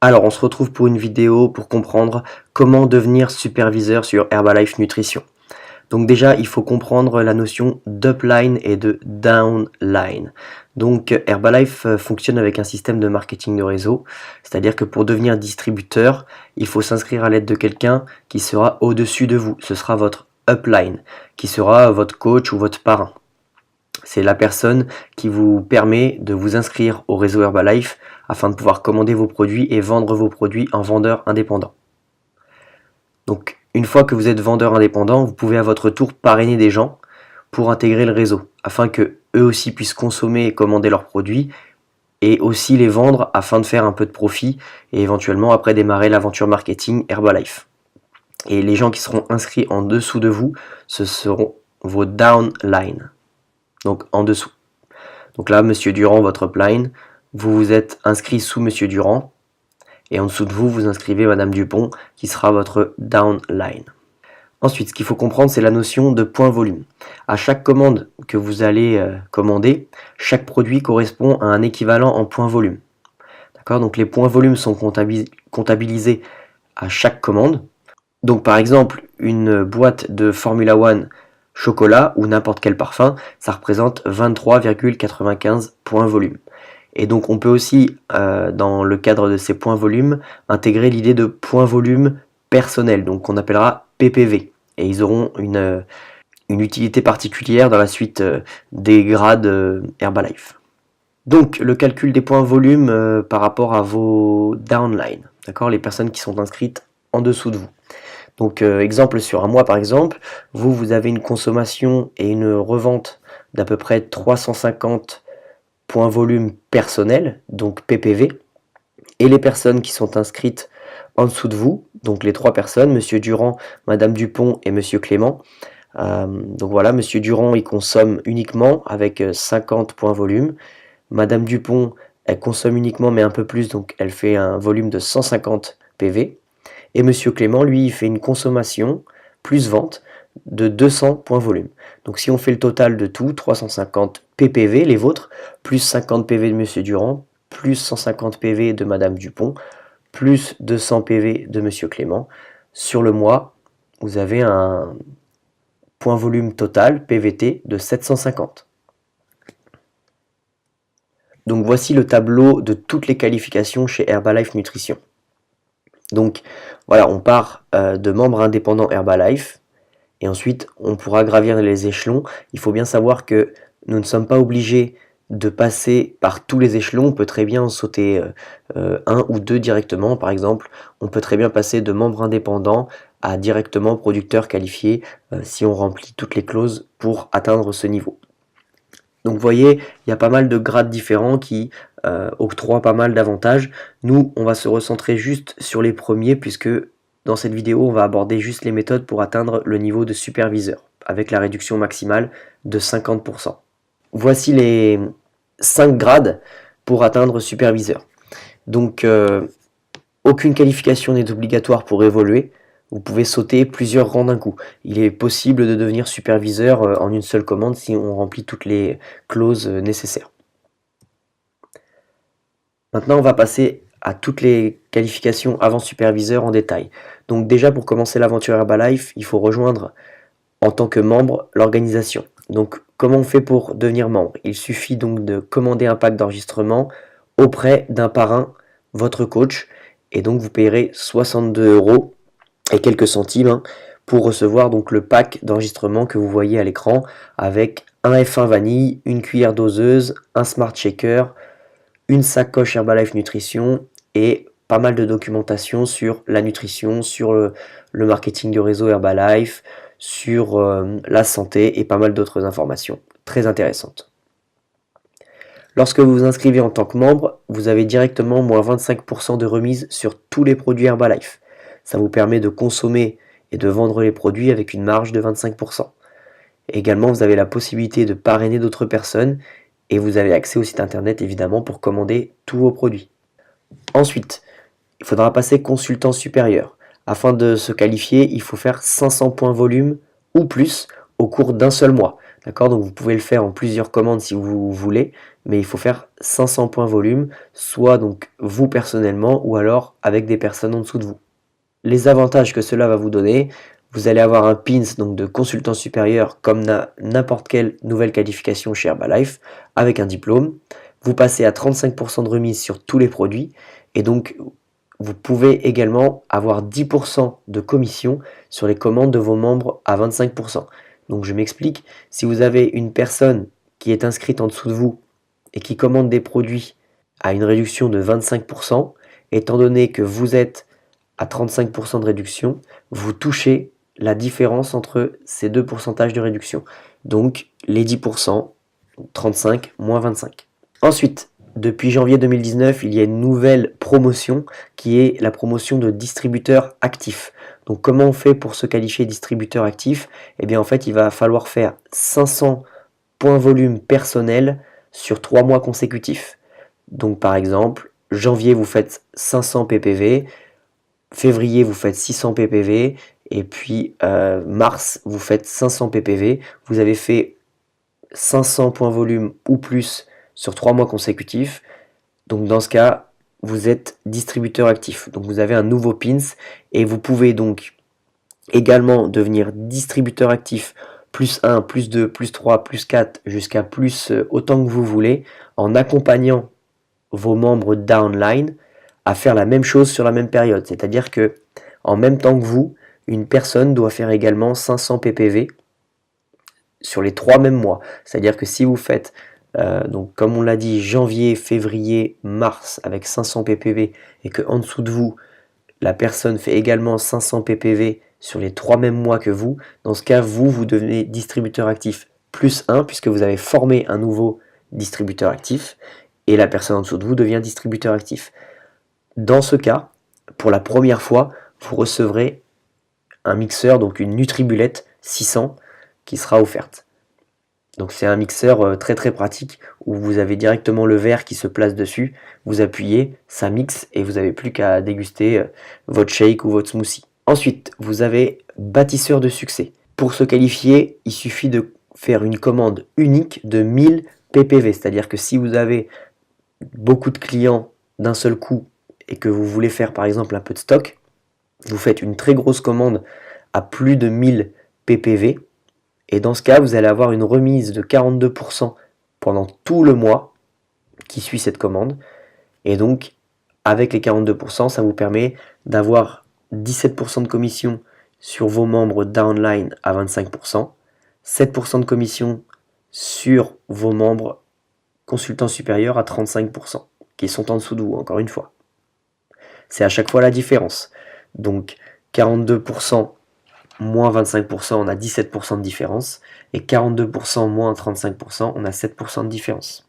Alors, on se retrouve pour une vidéo pour comprendre comment devenir superviseur sur Herbalife Nutrition. Donc déjà, il faut comprendre la notion d'upline et de downline. Donc Herbalife fonctionne avec un système de marketing de réseau, c'est-à-dire que pour devenir distributeur, il faut s'inscrire à l'aide de quelqu'un qui sera au-dessus de vous. Ce sera votre upline, qui sera votre coach ou votre parrain. C'est la personne qui vous permet de vous inscrire au réseau Herbalife afin de pouvoir commander vos produits et vendre vos produits en vendeur indépendant. Donc, une fois que vous êtes vendeur indépendant, vous pouvez à votre tour parrainer des gens pour intégrer le réseau, afin que eux aussi puissent consommer et commander leurs produits, et aussi les vendre afin de faire un peu de profit, et éventuellement après démarrer l'aventure marketing Herbalife. Et les gens qui seront inscrits en dessous de vous, ce seront vos downline, donc en dessous. Donc là, Monsieur Durand, votre upline, vous vous êtes inscrit sous Monsieur Durand, et en dessous de vous, vous inscrivez Madame Dupont, qui sera votre downline. Ensuite, ce qu'il faut comprendre, c'est la notion de point volume. À chaque commande que vous allez commander, chaque produit correspond à un équivalent en point volume. D'accord ? Donc les points volume sont comptabilisés à chaque commande. Donc par exemple, une boîte de Formula One chocolat ou n'importe quel parfum, ça représente 23,95 points volume. Et donc on peut aussi, dans le cadre de ces points volume, intégrer l'idée de points volume personnel, donc qu'on appellera PPV. Et ils auront une utilité particulière dans la suite des grades Herbalife. Donc le calcul des points volume par rapport à vos downline, d'accord, les personnes qui sont inscrites en dessous de vous. Donc exemple sur un mois par exemple, vous avez une consommation et une revente d'à peu près 350 points volume personnel, donc PPV, et les personnes qui sont inscrites en dessous de vous, donc les trois personnes, Monsieur Durand, Madame Dupont et Monsieur Clément. Donc voilà, Monsieur Durand, il consomme uniquement avec 50 points volume. Madame Dupont, elle consomme uniquement mais un peu plus, donc elle fait un volume de 150 PV. Et Monsieur Clément, lui, il fait une consommation plus vente de 200 points volume. Donc si on fait le total de tout, 350 PPV, les vôtres, plus 50 PV de Monsieur Durand, plus 150 PV de Madame Dupont, plus 200 PV de Monsieur Clément, sur le mois, vous avez un point volume total PVT de 750. Donc voici le tableau de toutes les qualifications chez Herbalife Nutrition. Donc voilà, on part de membre indépendant Herbalife, et ensuite on pourra gravir les échelons. Il faut bien savoir que nous ne sommes pas obligés de passer par tous les échelons. On peut très bien en sauter un ou deux directement. Par exemple, on peut très bien passer de membre indépendant à directement producteur qualifié si on remplit toutes les clauses pour atteindre ce niveau. Donc vous voyez, il y a pas mal de grades différents qui octroient pas mal d'avantages. Nous, on va se recentrer juste sur les premiers, puisque dans cette vidéo, on va aborder juste les méthodes pour atteindre le niveau de superviseur, avec la réduction maximale de 50%. Voici les 5 grades pour atteindre superviseur. Donc, aucune qualification n'est obligatoire pour évoluer. Vous pouvez sauter plusieurs rangs d'un coup. Il est possible de devenir superviseur en une seule commande si on remplit toutes les clauses nécessaires. Maintenant, on va passer à toutes les qualifications avant superviseur en détail. Donc déjà, pour commencer l'aventure Herbalife, il faut rejoindre en tant que membre l'organisation. Donc comment on fait pour devenir membre? Il suffit donc de commander un pack d'enregistrement auprès d'un parrain, votre coach, et donc vous payerez 62 € et quelques centimes pour recevoir donc le pack d'enregistrement que vous voyez à l'écran, avec un F1 vanille, une cuillère doseuse, un smart shaker, une sacoche Herbalife Nutrition et pas mal de documentation sur la nutrition, sur le marketing du réseau Herbalife, sur la santé et pas mal d'autres informations très intéressantes. Lorsque vous vous inscrivez en tant que membre, vous avez directement moins 25% de remise sur tous les produits Herbalife. Ça vous permet de consommer et de vendre les produits avec une marge de 25%. Et également, vous avez la possibilité de parrainer d'autres personnes et vous avez accès au site internet évidemment pour commander tous vos produits. Ensuite, il faudra passer consultant supérieur. Afin de se qualifier, il faut faire 500 points volume ou plus au cours d'un seul mois. D'accord? Donc vous pouvez le faire en plusieurs commandes si vous voulez, mais il faut faire 500 points volume, soit donc vous personnellement ou alors avec des personnes en dessous de vous. Les avantages que cela va vous donner, vous allez avoir un pins donc de consultant supérieur comme n'importe quelle nouvelle qualification chez Herbalife avec un diplôme. Vous passez à 35% de remise sur tous les produits et donc vous pouvez également avoir 10% de commission sur les commandes de vos membres à 25%. Donc je m'explique, si vous avez une personne qui est inscrite en dessous de vous et qui commande des produits à une réduction de 25%, étant donné que vous êtes à 35% de réduction, vous touchez la différence entre ces deux pourcentages de réduction. Donc les 10%, 35 moins 25. Ensuite, depuis janvier 2019, il y a une nouvelle promotion qui est la promotion de distributeur actif. Donc comment on fait pour se qualifier distributeur actif? Eh bien en fait, il va falloir faire 500 points volume personnel sur 3 mois consécutifs. Donc par exemple, janvier vous faites 500 ppv, février vous faites 600 ppv et puis mars vous faites 500 ppv. Vous avez fait 500 points volume ou plus sur 3 mois consécutifs. Donc dans ce cas, vous êtes distributeur actif. Donc vous avez un nouveau pins et vous pouvez donc également devenir distributeur actif plus 1, plus 2, plus 3, plus 4 jusqu'à plus autant que vous voulez en accompagnant vos membres downline à faire la même chose sur la même période. C'est-à-dire que en même temps que vous, une personne doit faire également 500 ppv sur les 3 mêmes mois. C'est-à-dire que si vous faites, donc comme on l'a dit, janvier, février, mars avec 500 ppv et que en dessous de vous, la personne fait également 500 ppv sur les 3 mêmes mois que vous, dans ce cas, vous devenez distributeur actif plus 1 puisque vous avez formé un nouveau distributeur actif et la personne en dessous de vous devient distributeur actif. Dans ce cas, pour la première fois, vous recevrez un mixeur, donc une Nutribullet 600 qui sera offerte. Donc c'est un mixeur très très pratique où vous avez directement le verre qui se place dessus, vous appuyez, ça mixe et vous n'avez plus qu'à déguster votre shake ou votre smoothie. Ensuite, vous avez bâtisseur de succès. Pour se qualifier, il suffit de faire une commande unique de 1000 ppv, c'est-à-dire que si vous avez beaucoup de clients d'un seul coup et que vous voulez faire par exemple un peu de stock, vous faites une très grosse commande à plus de 1000 ppv et dans ce cas vous allez avoir une remise de 42% pendant tout le mois qui suit cette commande et donc avec les 42% ça vous permet d'avoir 17% de commission sur vos membres downline à 25%, 7% de commission sur vos membres consultants supérieurs à 35%, qui sont en dessous de vous, encore une fois. C'est à chaque fois la différence. Donc 42% moins 25%, on a 17% de différence, et 42% moins 35%, on a 7% de différence.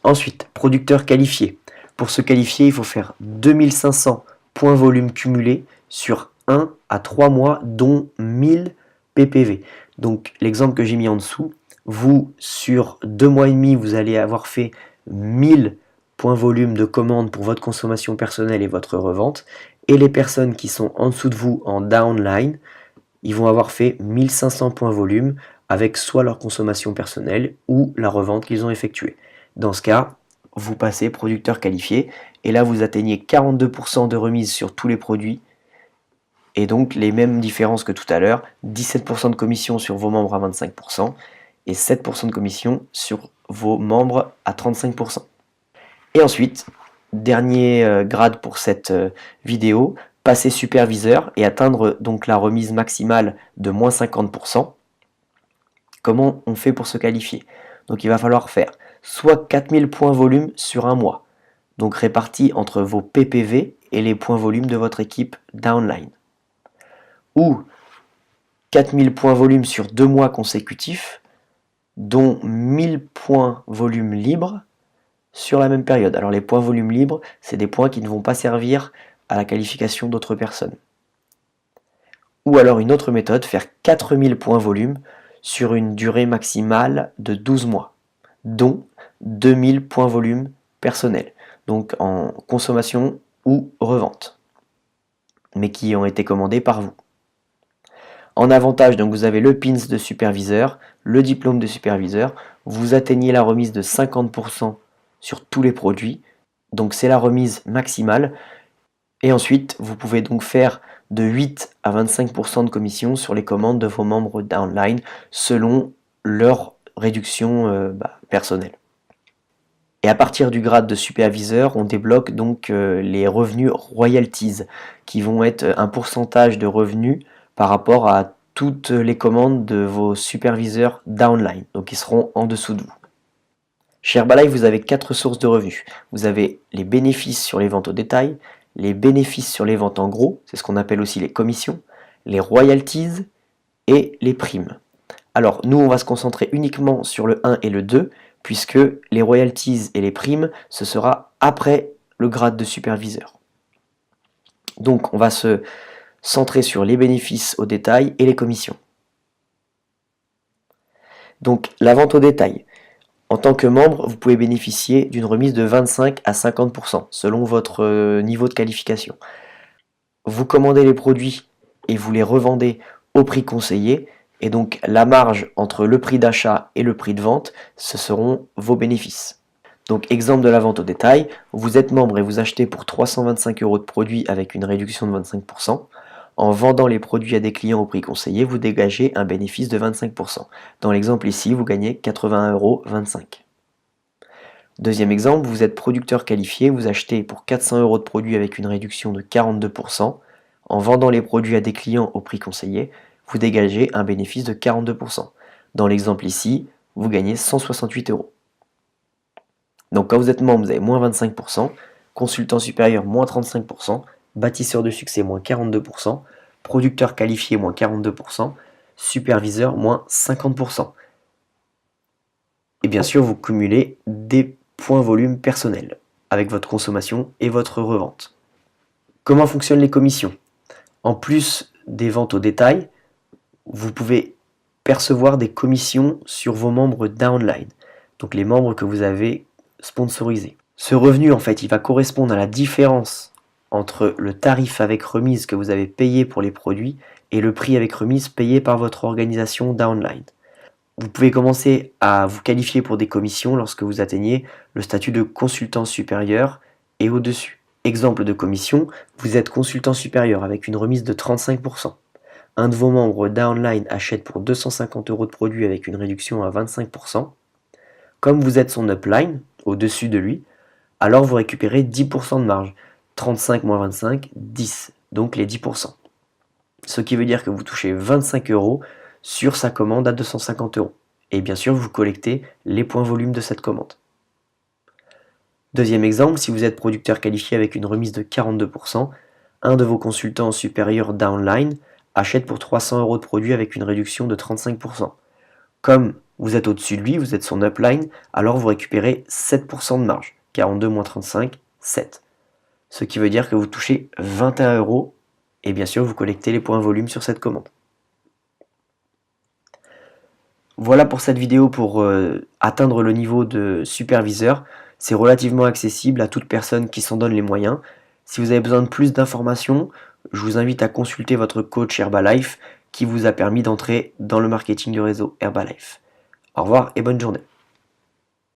Ensuite, producteur qualifié. Pour se qualifier, il faut faire 2500 points volume cumulés sur 1 à 3 mois, dont 1000 ppv. Donc l'exemple que j'ai mis en dessous, vous, sur 2 mois et demi, vous allez avoir fait 1000 points volume de commande pour votre consommation personnelle et votre revente. Et les personnes qui sont en dessous de vous en downline, ils vont avoir fait 1500 points volume avec soit leur consommation personnelle ou la revente qu'ils ont effectuée. Dans ce cas, vous passez producteur qualifié et là vous atteignez 42% de remise sur tous les produits et donc les mêmes différences que tout à l'heure, 17% de commission sur vos membres à 25% et 7% de commission sur vos membres à 35%. Et ensuite, dernier grade pour cette vidéo, passer superviseur et atteindre donc la remise maximale de moins 50%. Comment on fait pour se qualifier? Donc il va falloir faire soit 4000 points volume sur un mois, donc répartis entre vos ppv et les points volume de votre équipe downline, ou 4000 points volume sur 2 mois consécutifs, dont 1000 points volume libres sur la même période. Alors les points volume libres, c'est des points qui ne vont pas servir à la qualification d'autres personnes. Ou alors une autre méthode, faire 4000 points volume sur une durée maximale de 12 mois, dont 2000 points volume personnels, donc en consommation ou revente, mais qui ont été commandés par vous. En avantage, donc vous avez le pins de superviseur, le diplôme de superviseur, vous atteignez la remise de 50% sur tous les produits, donc c'est la remise maximale. Et ensuite, vous pouvez donc faire de 8 à 25% de commission sur les commandes de vos membres downline selon leur réduction personnelle. Et à partir du grade de superviseur, on débloque donc les revenus royalties, qui vont être un pourcentage de revenus par rapport à toutes les commandes de vos superviseurs downline, donc ils seront en dessous de vous. Chez Herbalife, vous avez 4 sources de revenus. Vous avez les bénéfices sur les ventes au détail, les bénéfices sur les ventes en gros, c'est ce qu'on appelle aussi les commissions, les royalties et les primes. Alors nous, on va se concentrer uniquement sur le 1 et le 2, puisque les royalties et les primes, ce sera après le grade de superviseur. Donc on va se centrer sur les bénéfices au détail et les commissions. Donc la vente au détail. En tant que membre, vous pouvez bénéficier d'une remise de 25 à 50% selon votre niveau de qualification. Vous commandez les produits et vous les revendez au prix conseillé, et donc la marge entre le prix d'achat et le prix de vente, ce seront vos bénéfices. Donc exemple de la vente au détail, vous êtes membre et vous achetez pour 325 € de produits avec une réduction de 25%. En vendant les produits à des clients au prix conseillé, vous dégagez un bénéfice de 25%. Dans l'exemple ici, vous gagnez 81,25 €. Deuxième exemple, vous êtes producteur qualifié, vous achetez pour 400 € de produits avec une réduction de 42%. En vendant les produits à des clients au prix conseillé, vous dégagez un bénéfice de 42%. Dans l'exemple ici, vous gagnez 168 €. Donc quand vous êtes membre, vous avez moins 25%, consultant supérieur moins 35%, bâtisseur de succès moins 42%, producteur qualifié moins 42%, superviseur moins 50%. Et bien sûr, vous cumulez des points volume personnels avec votre consommation et votre revente. Comment fonctionnent les commissions? En plus des ventes au détail, vous pouvez percevoir des commissions sur vos membres downline, donc les membres que vous avez sponsorisés. Ce revenu, en fait, il va correspondre à la différence entre le tarif avec remise que vous avez payé pour les produits et le prix avec remise payé par votre organisation downline. Vous pouvez commencer à vous qualifier pour des commissions lorsque vous atteignez le statut de consultant supérieur et au-dessus. Exemple de commission, vous êtes consultant supérieur avec une remise de 35%. Un de vos membres downline achète pour 250 € de produits avec une réduction à 25%. Comme vous êtes son upline, au-dessus de lui, alors vous récupérez 10% de marge. 35 moins 25, 10, donc les 10%. Ce qui veut dire que vous touchez 25 € sur sa commande à 250 €. Et bien sûr, vous collectez les points volume de cette commande. Deuxième exemple, si vous êtes producteur qualifié avec une remise de 42%, un de vos consultants supérieurs downline achète pour 300 € de produits avec une réduction de 35%. Comme vous êtes au-dessus de lui, vous êtes son upline, alors vous récupérez 7% de marge. 42 moins 35, 7. Ce qui veut dire que vous touchez 21 € et bien sûr vous collectez les points volume sur cette commande. Voilà pour cette vidéo pour atteindre le niveau de superviseur. C'est relativement accessible à toute personne qui s'en donne les moyens. Si vous avez besoin de plus d'informations, je vous invite à consulter votre coach Herbalife qui vous a permis d'entrer dans le marketing du réseau Herbalife. Au revoir et bonne journée.